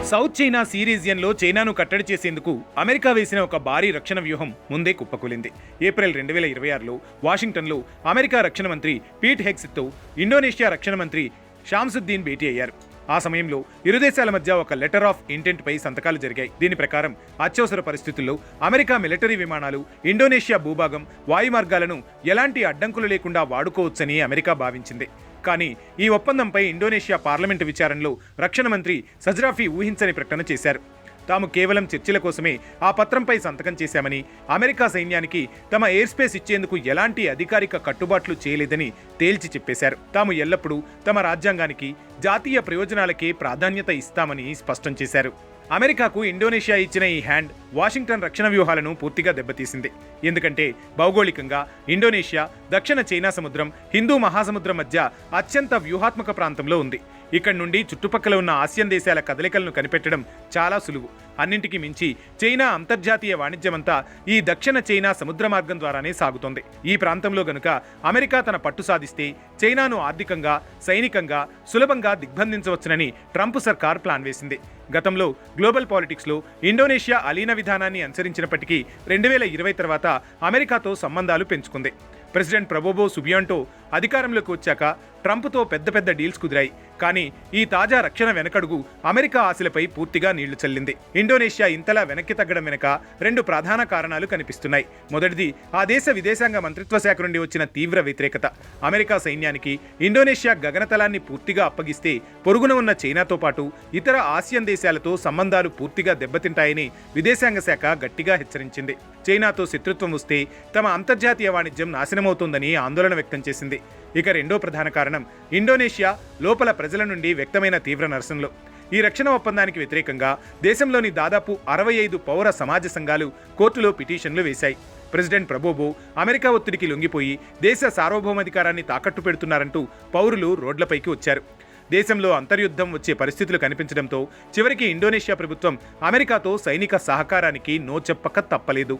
South China see రీజియన్లో చైనాను కట్టడి చేసేందుకు అమెరికా వేసిన ఒక భారీ రక్షణ వ్యూహం ముందే కుప్పకూలింది. ఏప్రిల్ 2026లో వాషింగ్టన్లో అమెరికా రక్షణ మంత్రి పీట్ హెగ్సెత్తో ఇండోనేషియా రక్షణ మంత్రి షామ్సుద్దీన్ భేటీ అయ్యారు. ఆ సమయంలో ఇరు దేశాల మధ్య ఒక లెటర్ ఆఫ్ ఇంటెంట్ పై సంతకాలు జరిగాయి. దీని ప్రకారం అత్యవసర పరిస్థితుల్లో అమెరికా మిలిటరీ విమానాలు ఇండోనేషియా భూభాగం వాయు మార్గాలను ఎలాంటి అడ్డంకులు లేకుండా వాడుకోవచ్చని అమెరికా భావించింది. కానీ ఈ ఒప్పందంపై ఇండోనేషియా పార్లమెంటు విచారణలో రక్షణ మంత్రి సజ్రాఫీ ఊహించని ప్రకటన చేశారు. తాము కేవలం చర్చల కోసమే ఆ పత్రంపై సంతకం చేశామని, అమెరికా సైన్యానికి తమ ఎయిర్ స్పేస్ ఇచ్చేందుకు ఎలాంటి అధికారిక కట్టుబాట్లు చేయలేదని తేల్చి చెప్పేశారు. తాము ఎల్లప్పుడూ తమ రాజ్యాంగానికి, జాతీయ ప్రయోజనాలకే ప్రాధాన్యత ఇస్తామని స్పష్టం చేశారు. అమెరికాకు ఇండోనేషియా ఇచ్చిన ఈ హ్యాండ్ వాషింగ్టన్ రక్షణ వ్యూహాలను పూర్తిగా దెబ్బతీసింది. ఎందుకంటే భౌగోళికంగా ఇండోనేషియా దక్షిణ చైనా సముద్రం, హిందూ మహాసముద్రం మధ్య అత్యంత వ్యూహాత్మక ప్రాంతంలో ఉంది. ఇక్కడి నుండి చుట్టుపక్కల ఉన్న ఆసియన్ దేశాల కదలికలను కనిపెట్టడం చాలా సులువు. అన్నింటికి మించి చైనా అంతర్జాతీయ వాణిజ్యమంతా ఈ దక్షిణ చైనా సముద్ర మార్గం ద్వారానే సాగుతోంది. ఈ ప్రాంతంలో గనుక అమెరికా తన పట్టు సాధిస్తే చైనాను ఆర్థికంగా, సైనికంగా సులభంగా దిగ్బంధించవచ్చునని ట్రంప్ సర్కార్ ప్లాన్ వేసింది. గతంలో గ్లోబల్ పాలిటిక్స్లో ఇండోనేషియా అలీన విధానాన్ని అనుసరించినప్పటికీ 2020 తర్వాత అమెరికాతో సంబంధాలు పెంచుకుంది. ప్రెసిడెంట్ ప్రబోవో సుబియాంటో అధికారంలోకి వచ్చాక ట్రంప్తో పెద్ద డీల్స్ కుదిరాయి. కానీ ఈ తాజా రక్షణ వెనకడుగు అమెరికా ఆశలపై పూర్తిగా నీళ్లు చల్లింది. ఇండోనేషియా ఇంతలా వెనక్కి తగ్గడం వెనుక రెండు ప్రధాన కారణాలు కనిపిస్తున్నాయి. మొదటిది, ఆ దేశ విదేశాంగ మంత్రిత్వ శాఖ నుండి వచ్చిన తీవ్ర వ్యతిరేకత. అమెరికా సైన్యానికి ఇండోనేషియా గగనతలాన్ని పూర్తిగా అప్పగిస్తే పొరుగున ఉన్న చైనాతో పాటు ఇతర ఆసియన్ దేశాలతో సంబంధాలు పూర్తిగా దెబ్బతింటాయని విదేశాంగ శాఖ గట్టిగా హెచ్చరించింది. చైనాతో శత్రుత్వం వస్తే తమ అంతర్జాతీయ వాణిజ్యం నాశనమవుతోందని ఆందోళన వ్యక్తం చేసింది. ఇక రెండో ప్రధాన కారణం ఇండోనేషియా లోపల ప్రజల నుండి వ్యక్తమైన తీవ్ర నిరసనలు. ఈ రక్షణ ఒప్పందానికి వ్యతిరేకంగా దేశంలోని దాదాపు 65 పౌర సమాజ సంఘాలు కోర్టులో పిటిషన్లు వేశాయి. ప్రెసిడెంట్ ప్రబోవో అమెరికా ఒత్తిడికి లొంగిపోయి దేశ సార్వభౌమాధికారాన్ని తాకట్టు పెడుతున్నారంటూ పౌరులు రోడ్లపైకి వచ్చారు. దేశంలో అంతర్యుద్ధం వచ్చే పరిస్థితులు కనిపించడంతో చివరికి ఇండోనేషియా ప్రభుత్వం అమెరికాతో సైనిక సహకారానికి నో చెప్పక తప్పలేదు.